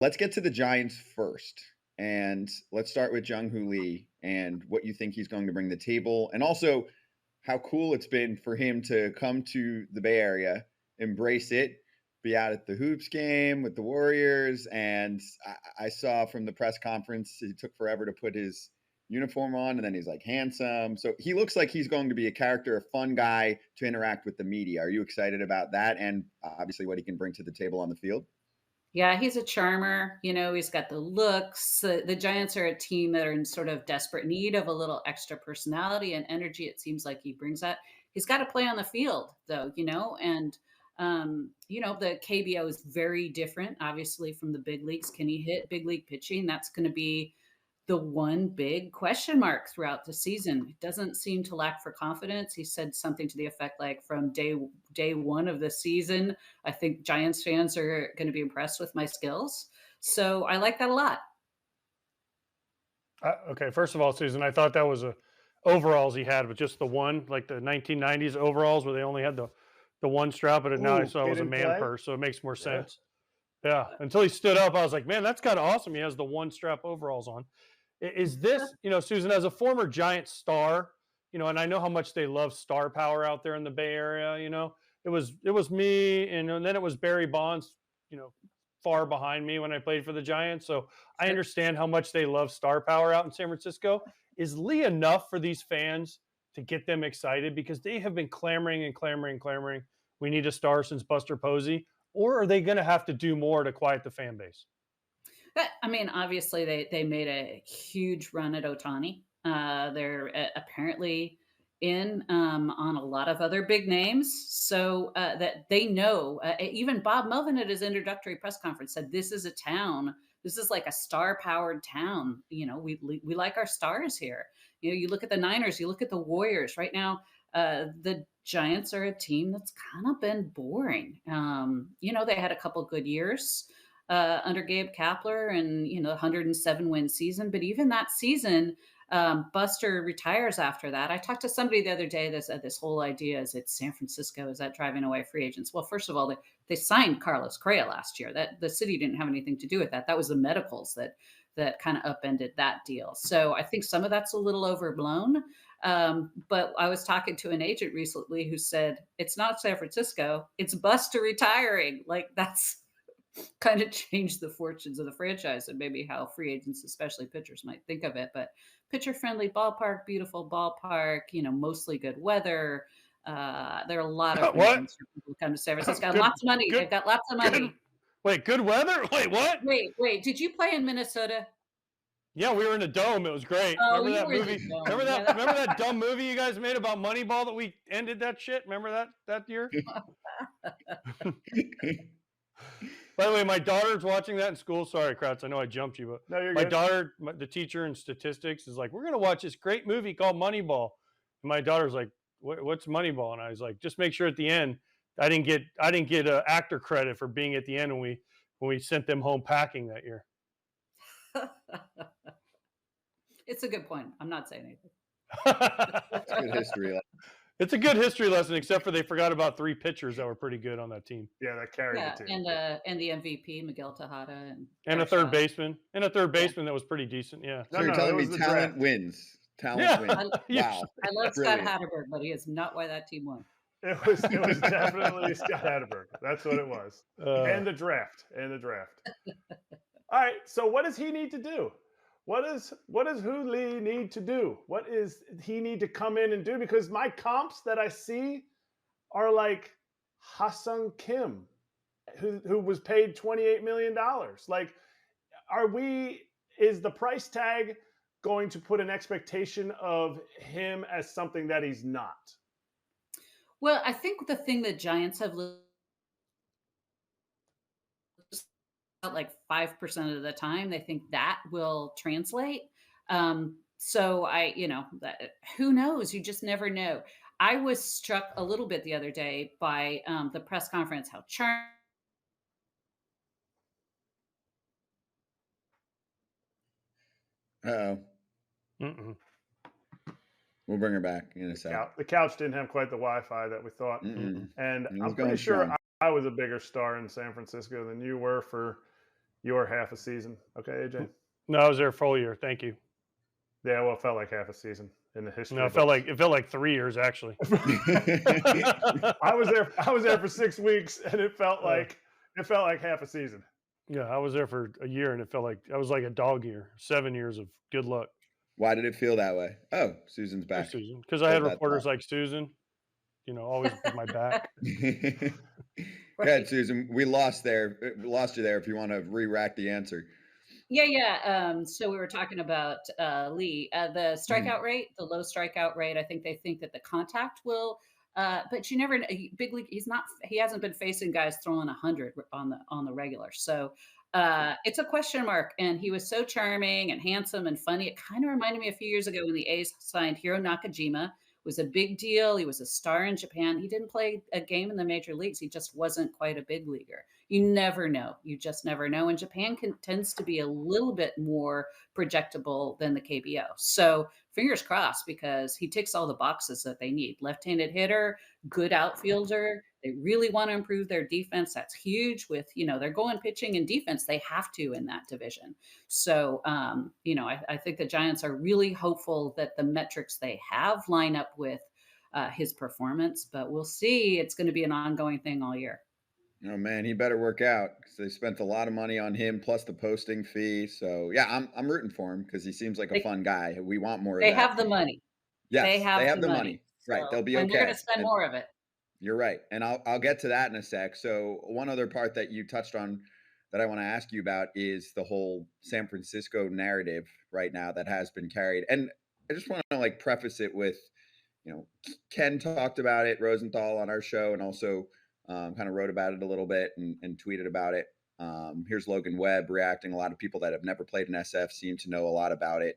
Let's get to the Giants first. And let's start with Jung Hoo Lee and what you think he's going to bring to the table. And also how cool it's been for him to come to the Bay Area, embrace it, be out at the hoops game with the Warriors. And I saw from the press conference, it took forever to put his uniform on. And then he's like handsome. So he looks like he's going to be a character, a fun guy to interact with the media. Are you excited about that? And obviously what he can bring to the table on the field? Yeah, he's a charmer. He's got the looks. The Giants are a team that are in sort of desperate need of a little extra personality and energy. It seems like he brings that. He's got to play on the field, though, and the KBO is very different, obviously, from the big leagues. Can he hit big league pitching? That's going to be the one big question mark throughout the season. He doesn't seem to lack for confidence. He said something to the effect like from day one of the season, I think Giants fans are going to be impressed with my skills. So I like that a lot. Okay, first of all, Susan, I thought that was a overalls he had with just the one, like the 1990s overalls where they only had the one strap, but now I Ooh, saw it he was a didn't man play? purse, so it makes more Yeah. sense. Yeah, until he stood up, I was like, man, that's kind of awesome. He has the one strap overalls on. Is this, Susan, as a former Giant star, and I know how much they love star power out there in the Bay Area. It was me, and then it was Barry Bonds, you know, far behind me when I played for the Giants. So I Sure. understand how much they love star power out in San Francisco. Is Lee enough for these fans to get them excited because they have been clamoring and clamoring and clamoring? We need a star since Buster Posey, or are they going to have to do more to quiet the fan base? But I mean, obviously, they made a huge run at Otani. They're apparently in on a lot of other big names, so that they know. Even Bob Melvin at his introductory press conference said, "This is a town. This is like a star-powered town. We like our stars here. You look at the Niners, you look at the Warriors. Right now, the Giants are a team that's kind of been boring. They had a couple good years under Gabe Kapler and 107 win season. But even that season, Buster retires after that. I talked to somebody the other day that said this whole idea is it's San Francisco, is that driving away free agents? Well, first of all, they signed Carlos Correa last year. That the city didn't have anything to do with that. That was the medicals that kind of upended that deal. So I think some of that's a little overblown. But I was talking to an agent recently who said it's not San Francisco, it's Buster retiring. Like that's kind of changed the fortunes of the franchise and maybe how free agents, especially pitchers, might think of it. But pitcher friendly ballpark, beautiful ballpark, mostly good weather. There are a lot of What? reasons for people to come to San Francisco. And Good, lots of money. good, They've got lots of good. money. Wait, good weather? Wait, what? Wait. Did you play in Minnesota? Yeah, we were in a dome. It was great. Oh, Remember you that were in movie? the dome. Remember Yeah. that? Remember that dumb movie you guys made about Moneyball that we ended that shit? Remember that year? By the way, my daughter's watching that in school. Sorry, Kratz, I know I jumped you, but No, you're my good. daughter, the teacher in statistics, is like, "We're gonna watch this great movie called Moneyball." And my daughter's like, "What's Moneyball?" And I was like, "Just make sure at the end, I didn't get actor credit for being at the end when we sent them home packing that year." It's a good point. I'm not saying anything. It's good history. It's a good history lesson, except for they forgot about three pitchers that were pretty good on that team, Yeah, that carried Yeah, the team. and the MVP, Miguel Tejada and and a third Kershaw. baseman, Yeah. that was pretty decent. Yeah, No, So you're it telling me was the talent draft. wins. Talent yeah. wins. I Yes. Wow. I love Scott Brilliant. Hatterberg, but he is not why that team won. It was definitely Scott Hatterberg. That's what it was. Uh, And the draft. And the draft. All right. So what does he need to do? What does Hoo Lee need to do? What is he need to come in and do? Because my comps that I see are like Ha-Sung Kim, who was paid $28 million. Like, is the price tag going to put an expectation of him as something that he's not? Well, I think the thing that Giants have about like 5% of the time, they think that will translate. So who knows? You just never know. I was struck a little bit the other day by the press conference, how charming. Uh-oh. mm-mm. We'll bring her back in a sec. The couch didn't have quite the Wi-Fi that we thought, Mm-mm. and It was I'm pretty going sure strong. I was a bigger star in San Francisco than you were for Your half a season. Okay, AJ. No, I was there a full year. Thank you. Yeah, well, it felt like half a season in the No, history it felt books. like 3 years actually. I was there. I was there for 6 weeks, and it felt Uh, like half a season. yeah, I was there for a year, and it felt like I was like a dog year. 7 years of good luck. Why did it feel that way? Oh, Susan's There's back. Susan, because I had Hold that reporters thought. like Susan, always with my back. Go Right. ahead, Susan. We lost you there. If you want to re-rack the answer. Yeah, yeah. So we were talking about Lee, the Mhm. strikeout rate, the low strikeout rate. I think they think that the contact will, but you never. Big league. He's not. He hasn't been facing guys throwing 100 on the regular. So it's a question mark. And he was so charming and handsome and funny. It kind of reminded me a few years ago when the A's signed Hiro Nakajima. It was a big deal. He was a star in Japan. He didn't play a game in the major leagues. He just wasn't quite a big leaguer. You never know. You just never know. And Japan tends to be a little bit more projectable than the KBO. So fingers crossed because he ticks all the boxes that they need. Left-handed hitter, good outfielder. They really want to improve their defense. That's huge with, they're going pitching and defense. They have to in that division. So, I think the Giants are really hopeful that the metrics they have line up with his performance, but we'll see. It's going to be an ongoing thing all year. Oh man, he better work out because they spent a lot of money on him plus the posting fee. So yeah, I'm rooting for him because he seems like a They fun guy. We want more of They that. have the money. They Yes, they have have the the money. money. Right, they'll So, be and they're gonna okay. spend And more of it. you're right, and I'll get to that in a sec. So one other part that you touched on that I want to ask you about is the whole San Francisco narrative right now that has been carried. And I just want to like preface it with, Ken talked about it, Rosenthal on our show, and also kind of wrote about it a little bit and tweeted about it. Here's Logan Webb reacting. A lot of people that have never played an SF seem to know a lot about it.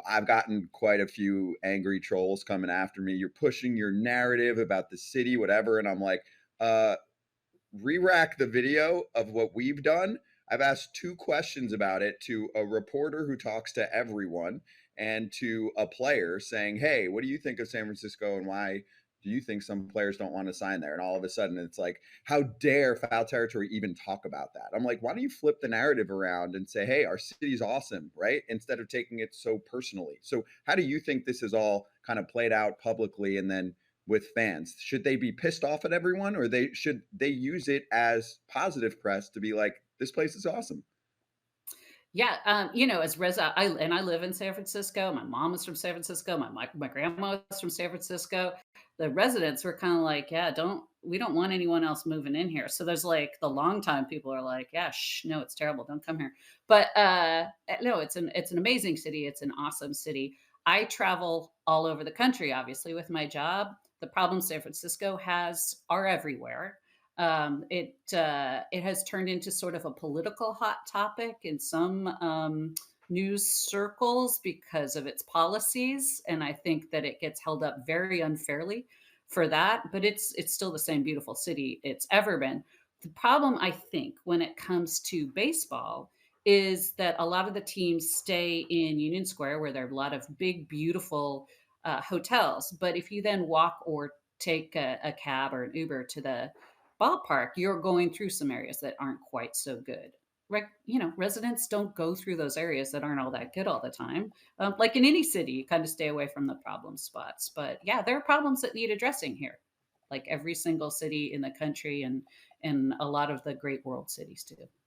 I've gotten quite a few angry trolls coming after me. You're pushing your narrative about the city, whatever. And I'm like, uh, re-rack the video of what we've done. I've asked 2 questions about it to a reporter who talks to everyone and to a player saying, hey, what do you think of San Francisco and why do you think some players don't want to sign there? And all of a sudden it's like, how dare Foul Territory even talk about that? I'm like, why don't you flip the narrative around and say, hey, our city's awesome, right? Instead of taking it so personally. So how do you think this is all kind of played out publicly and then with fans? Should they be pissed off at everyone, or should they use it as positive press to be like, this place is awesome? Yeah, as Reza, I live in San Francisco. My mom is from San Francisco. My grandma is from San Francisco. The residents were kind of like, yeah, we don't want anyone else moving in here. So there's like the longtime people are like, yeah, no, it's terrible. Don't come here. But no, it's an amazing city. It's an awesome city. I travel all over the country, obviously, with my job. The problems San Francisco has are everywhere. It has turned into sort of a political hot topic in some news circles because of its policies, and I think that it gets held up very unfairly for that. But it's still the same beautiful city it's ever been. The problem, I think, when it comes to baseball is that a lot of the teams stay in Union Square, where there are a lot of big, beautiful hotels. But if you then walk or take a cab or an Uber to the ballpark, you're going through some areas that aren't quite so good. Residents don't go through those areas that aren't all that good all the time. Like in any city, you kind of stay away from the problem spots. But yeah, there are problems that need addressing here, like every single city in the country and a lot of the great world cities too.